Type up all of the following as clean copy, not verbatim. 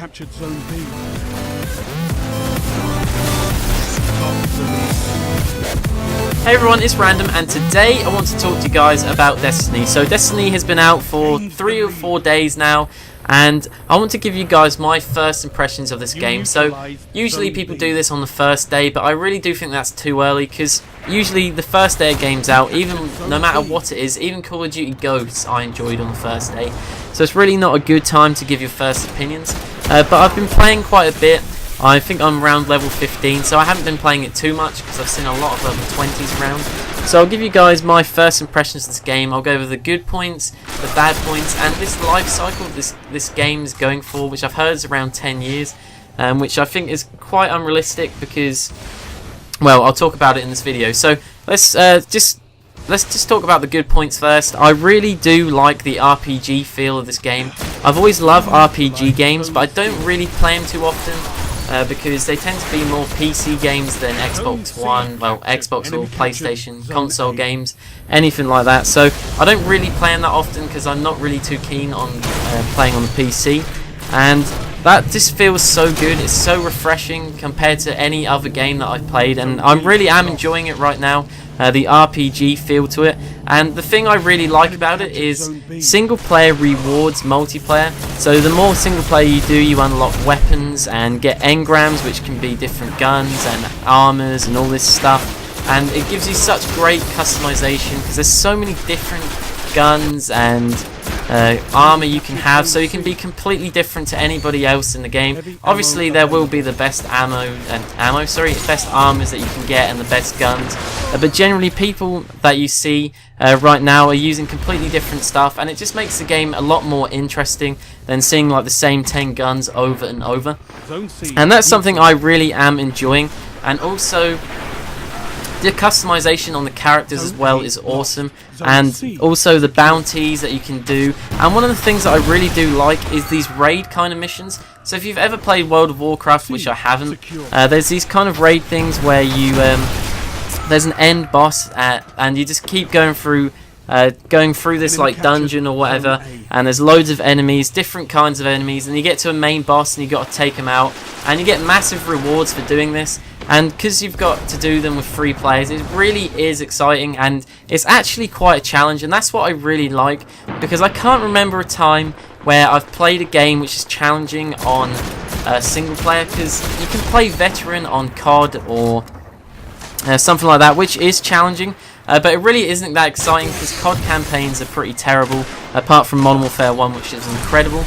captured Zone B. Hey everyone, it's Random, and today I want to talk to you guys about Destiny. So Destiny has been out for 3 or 4 days now, and I want to give you guys my first impressions of this game. So usually people do this on the first day, but I really do think that's too early, because usually the first day a game's out, even no matter what it is, even Call of Duty Ghosts I enjoyed on the first day. So it's really not a good time to give your first opinions, but I've been playing quite a bit. I think I'm around level 15, so I haven't been playing it too much because I've seen a lot of level 20s around. So I'll give you guys my first impressions of this game. I'll go over the good points, the bad points, and this life cycle this game is going for, which I've heard is around 10 years, which I think is quite unrealistic because, well, I'll talk about it in this video. So let's just talk about the good points first. I really do like the RPG feel of this game. I've always loved RPG games, but I don't really play them too often. Because they tend to be more PC games than Xbox One, well, Xbox or PlayStation console games, anything like that. So I don't really play them that often because I'm not really too keen on playing on the PC. And that just feels so good. It's so refreshing compared to any other game that I've played, and I really am enjoying it right now. The RPG feel to it, and the thing I really like about it is single player rewards multiplayer. So the more single player you do, you unlock weapons and get engrams, which can be different guns and armors and all this stuff, and it gives you such great customization because there's so many different guns and armor you can have, so you can be completely different to anybody else in the game. Obviously there will be the best best armors that you can get and the best guns, but generally people that you see right now are using completely different stuff, and it just makes the game a lot more interesting than seeing like the same 10 guns over and over, and that's something I really am enjoying. And also the customization on the characters as well is awesome, and also the bounties that you can do. And one of the things that I really do like is these raid kind of missions. So if you've ever played World of Warcraft, which I haven't, there's these kind of raid things where you there's an end boss and you just keep going through this like dungeon or whatever, and there's loads of enemies, different kinds of enemies, and you get to a main boss and you got to take him out, and you get massive rewards for doing this. And because you've got to do them with 3 players, it really is exciting, and it's actually quite a challenge, and that's what I really like, because I can't remember a time where I've played a game which is challenging on single player, because you can play veteran on COD or something like that, which is challenging, but it really isn't that exciting because COD campaigns are pretty terrible, apart from Modern Warfare 1, which is incredible.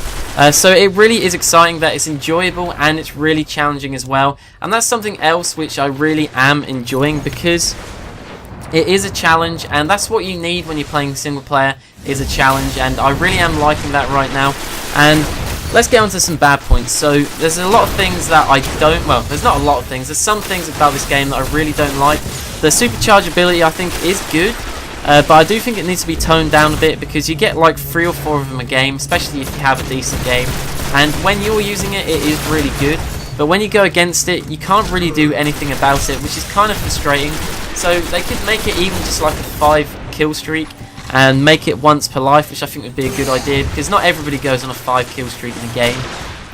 So it really is exciting that it's enjoyable and it's really challenging as well, and that's something else which I really am enjoying, because it is a challenge, and that's what you need when you're playing single player, is a challenge, and I really am liking that right now. And let's get on to some bad points. So there's a lot of things that I don't, well, there's not a lot of things, there's some things about this game that I really don't like. The supercharge ability I think is good, but I do think it needs to be toned down a bit, because you get like 3 or 4 of them a game, especially if you have a decent game, and when you're using it, it is really good, but when you go against it, you can't really do anything about it, which is kind of frustrating. So they could make it even just like a 5 kill streak and make it once per life, which I think would be a good idea, because not everybody goes on a 5 kill streak in a game,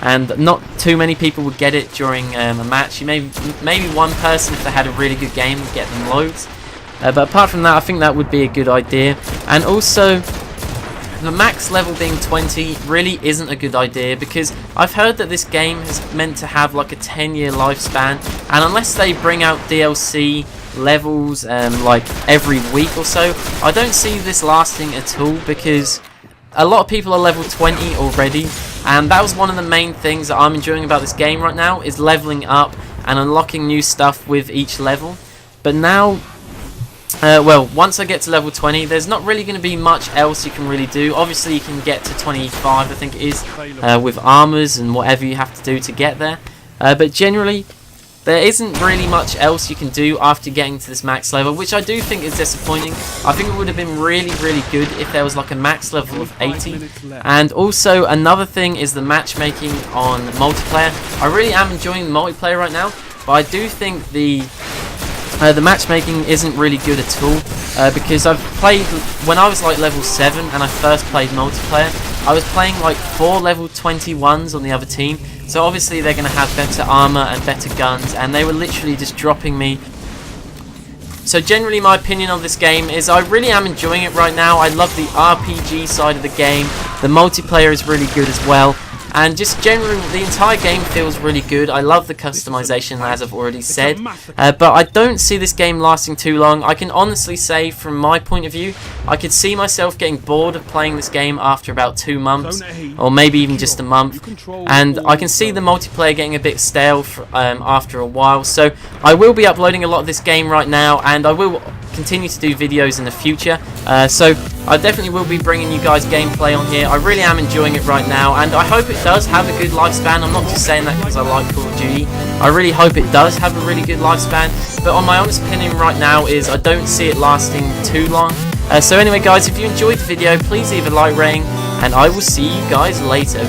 and not too many people would get it during a match. You maybe one person, if they had a really good game, would get them loads. But apart from that, I think that would be a good idea. And also, the max level being 20 really isn't a good idea, because I've heard that this game is meant to have like a 10-year lifespan, and unless they bring out DLC levels like every week or so, I don't see this lasting at all, because a lot of people are level 20 already, and that was one of the main things that I'm enjoying about this game right now, is leveling up and unlocking new stuff with each level. But now, well, once I get to level 20, there's not really going to be much else you can really do. Obviously you can get to 25, I think it is, with armors and whatever you have to do to get there, but generally there isn't really much else you can do after getting to this max level, which I do think is disappointing. I think it would have been really good if there was like a max level of 80. And also another thing is the matchmaking on multiplayer. I really am enjoying the multiplayer right now, but I do think the matchmaking isn't really good at all, because I've played when I was like level 7 and I first played multiplayer. I was playing like 4 level 21s on the other team, so obviously they're going to have better armor and better guns, and they were literally just dropping me. So generally my opinion of this game is I really am enjoying it right now. I love the RPG side of the game. The multiplayer is really good as well. And just generally, the entire game feels really good. I love the customization, as I've already said. But I don't see this game lasting too long. I can honestly say, from my point of view, I could see myself getting bored of playing this game after about 2 months. Or maybe even just a month. And I can see the multiplayer getting a bit stale after a while. So I will be uploading a lot of this game right now. And I will continue to do videos in the future. So I definitely will be bringing you guys gameplay on here. I really am enjoying it right now, and I hope it does have a good lifespan. I'm not just saying that because I like Call of Duty. I really hope it does have a really good lifespan, but on my honest opinion right now is I don't see it lasting too long. So anyway guys, if you enjoyed the video, please leave a like rating, and I will see you guys later.